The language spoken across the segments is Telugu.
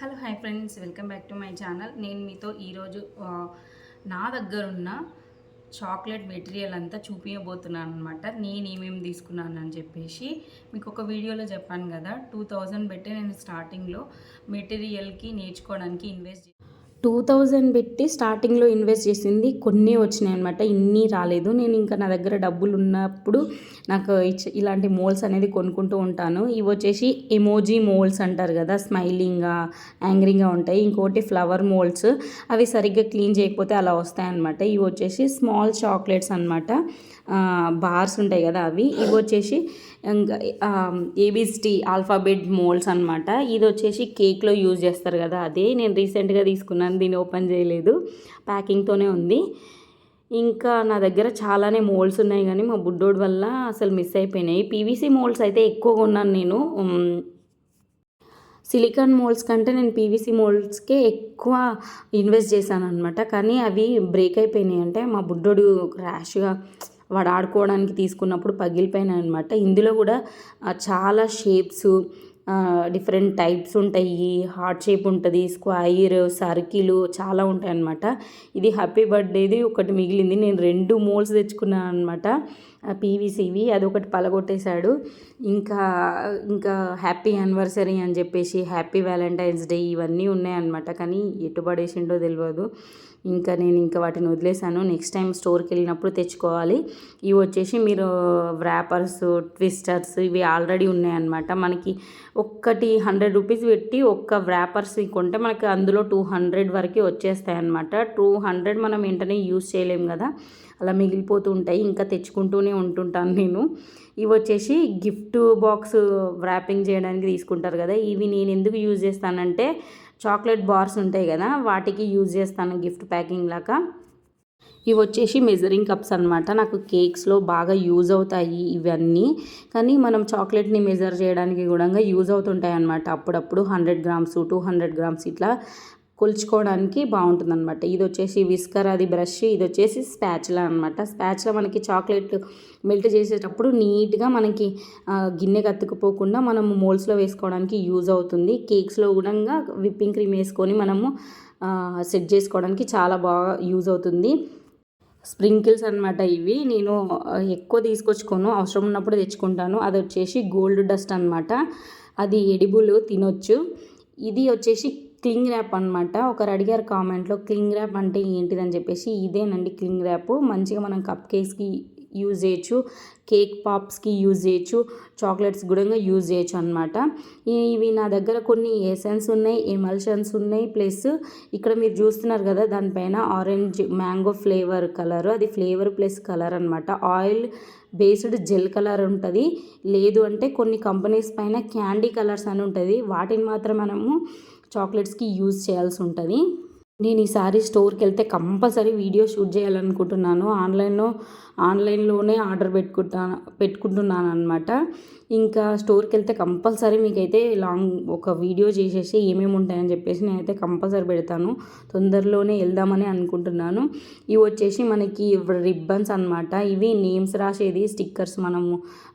Hello hi friends, welcome back to my channel. నేను మీతో ఈరోజు నా దగ్గర ఉన్న చాక్లెట్ మెటీరియల్ అంతా చూపించబోతున్నాను అనమాట. నేను ఏమేమి తీసుకున్నాను అని చెప్పేసి మీకు ఒక వీడియోలో చెప్పాను కదా. 2000 పెట్టి నేను స్టార్టింగ్లో మెటీరియల్కి నేర్చుకోవడానికి ఇన్వెస్ట్ 2000 పెట్టి స్టార్టింగ్లో ఇన్వెస్ట్ చేసింది కొన్ని వచ్చినాయి అనమాట. ఇన్ని రాలేదు. నేను ఇంకా నా దగ్గర డబ్బులు ఉన్నప్పుడు నాకు ఇలాంటి మోల్స్ అనేది కొనుక్కుంటూ ఉంటాను. ఇవి వచ్చేసి ఎమోజీ మోల్స్ అంటారు కదా, స్మైలింగ్గా యాంగ్రీగా ఉంటాయి. ఇంకోటి ఫ్లవర్ మోల్డ్స్, అవి సరిగ్గా క్లీన్ చేయకపోతే అలా వస్తాయన్నమాట. ఇవి వచ్చేసి స్మాల్ చాక్లెట్స్ అనమాట, బార్స్ ఉంటాయి కదా అవి. ఇవి వచ్చేసి ఏబిసిటీ ఆల్ఫాబెట్ మోల్డ్స్ అనమాట. ఇది వచ్చేసి కేక్లో యూజ్ చేస్తారు కదా, అదే నేను రీసెంట్గా తీసుకున్నాను. దీన్ని ఓపెన్ చేయలేదు, ప్యాకింగ్తోనే ఉంది. ఇంకా నా దగ్గర చాలానే మోల్డ్స్ ఉన్నాయి, కానీ మా బుడ్డోడి వల్ల అసలు మిస్ అయిపోయినాయి. పీవీసీ మోల్డ్స్ అయితే ఎక్కువగా ఉన్నాను నేను. సిలికాన్ మోల్డ్స్ కంటే నేను పీవీసీ మోల్డ్స్కే ఎక్కువ ఇన్వెస్ట్ చేశాను అనమాట. కానీ అవి బ్రేక్ అయిపోయినాయి. అంటే మా బుడ్డోడు ర్యాష్గా వాడు ఆడుకోవడానికి తీసుకున్నప్పుడు పగిలిపోయినాయి అనమాట. ఇందులో కూడా చాలా షేప్స్, డిఫరెంట్ టైప్స్ ఉంటాయి. హార్ట్ షేప్ ఉంటుంది, స్క్వైర్, సర్కిల్ చాలా ఉంటాయి అన్నమాట. ఇది హ్యాపీ బర్త్డేది ఒకటి మిగిలింది. నేను 2 మోల్స్ తెచ్చుకున్నాను అనమాట, పీవీసీవి. అదొకటి పలగొట్టేశాడు. ఇంకా ఇంకా హ్యాపీ యానివర్సరీ అని చెప్పేసి, హ్యాపీ వ్యాలంటైన్స్ డే ఇవన్నీ ఉన్నాయన్నమాట. కానీ ఎటు పడేసిండో తెలియదు. ఇంకా నేను వాటిని వదిలేసాను. నెక్స్ట్ టైం స్టోర్కి వెళ్ళినప్పుడు తెచ్చుకోవాలి. ఇవి వచ్చేసి మీరు వ్రాపర్స్, ట్విస్టర్స్ ఇవి ఆల్రెడీ ఉన్నాయన్నమాట. మనకి ఒక్కటి 100 రూపీస్ పెట్టి ఒక్క వ్రాపర్స్ కొంటే మనకి అందులో 200 వరకు వచ్చేస్తాయి అన్నమాట. 200 మనం వెంటనే యూజ్ చేయలేం కదా, అలా మిగిలిపోతూ ఉంటాయి. ఇంకా తెచ్చుకుంటూనే ఉంటుంటాను నేను. ఇవి వచ్చేసి గిఫ్ట్ బాక్స్ వ్రాపింగ్ చేయడానికి తీసుకుంటారు కదా, ఇవి నేను ఎందుకు యూజ్ చేస్తానంటే చాక్లెట్ బార్స్ ఉంటాయి కదా, వాటికి యూజ్ చేస్తాను గిఫ్ట్ ప్యాకింగ్ లాగా. ఇవి వచ్చేసి మెజరింగ్ కప్స్ అనమాట. నాకు కేక్స్లో బాగా యూజ్ అవుతాయి ఇవన్నీ. కానీ మనం చాక్లెట్ని మెజర్ చేయడానికి కూడా యూజ్ అవుతుంటాయి అన్నమాట. అప్పుడప్పుడు 100 గ్రామ్స్ 200 గ్రామ్స్ ఇట్లా కొలుచుకోవడానికి బాగుంటుంది అనమాట. ఇది వచ్చేసి విస్కర్, అది బ్రష్. ఇది వచ్చేసి స్పాచులా అనమాట. స్పాచులా మనకి చాక్లెట్ మెల్ట్ చేసేటప్పుడు నీట్గా మనకి గిన్నె అతుక్కుపోకుండా మనము మోల్స్లో వేసుకోవడానికి యూజ్ అవుతుంది. కేక్స్లో కూడా విప్పింగ్ క్రీమ్ వేసుకొని మనము సెట్ చేసుకోవడానికి చాలా బాగా యూజ్ అవుతుంది. స్ప్రింకిల్స్ అనమాట ఇవి. నేను ఎక్కువ తీసుకొచ్చుకోను, అవసరం ఉన్నప్పుడు తెచ్చుకుంటాను. అది వచ్చేసి గోల్డ్ డస్ట్ అనమాట, అది ఎడిబుల్, తినొచ్చు. ఇది వచ్చేసి క్లింగ్ ర్యాప్ అనమాట. ఒకరు అడిగారు కామెంట్లో క్లింగ్ ర్యాప్ అంటే ఏంటిదని చెప్పేసి. ఇదేనండి క్లింగ్ ర్యాప్. మంచిగా మనం కప్ కేక్స్కి యూజ్ చేయొచ్చు, కేక్ పాప్స్కి యూజ్ చేయొచ్చు, చాక్లెట్స్ కూడా యూజ్ చేయొచ్చు అనమాట. ఇవి నా దగ్గర కొన్ని ఎసెన్స్ ఉన్నాయి, ఎమల్షన్స్ ఉన్నాయి. ప్లస్ ఇక్కడ మీరు చూస్తున్నారు కదా, దానిపైన ఆరెంజ్ మ్యాంగో ఫ్లేవర్ కలర్, అది ఫ్లేవర్ ప్లస్ కలర్ అనమాట. ఆయిల్ బేస్డ్ జెల్ కలర్ ఉంటుంది. లేదు అంటే కొన్ని కంపెనీస్ పైన క్యాండీ కలర్స్ అని ఉంటుంది, వాటిని మాత్రం మనము చాక్లెట్స్కి యూజ్ చేయాల్సి ఉంటుంది. నేను ఈసారి స్టోర్కి వెళ్తే కంపల్సరీ వీడియో షూట్ చేయాలనుకుంటున్నాను. ఆన్లైన్లోనే ఆర్డర్ పెట్టుకుంటున్నాను అనమాట. ఇంకా స్టోర్కి వెళ్తే కంపల్సరీ మీకైతే ఒక వీడియో చేసేసి ఏమేమి ఉంటాయని చెప్పేసి నేనైతే కంపల్సరీ పెడతాను. తొందరలోనే వెళ్దామని అనుకుంటున్నాను. ఇవి వచ్చేసి మనకి రిబ్బన్స్ అనమాట. ఇవి నేమ్స్ రాసేది స్టిక్కర్స్.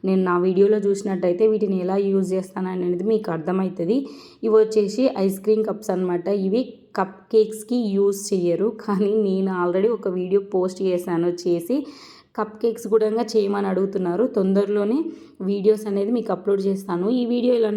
నేను నా వీడియోలో చూసినట్టయితే వీటిని ఎలా యూజ్ చేస్తాను అనేది మీకు అర్థమవుతుంది. ఇవి వచ్చేసి ఐస్ క్రీమ్ కప్స్ అనమాట. ఇవి కప్ కేక్స్కి యూజ్ చేయరు, కానీ నేను ఆల్రెడీ ఒక వీడియో పోస్ట్ చేసి కప్ కేక్స్ కూడా చేయమని అడుగుతున్నారు. తొందరలోనే వీడియోస్ అనేది మీకు అప్లోడ్ చేస్తాను. ఈ వీడియో ఇలా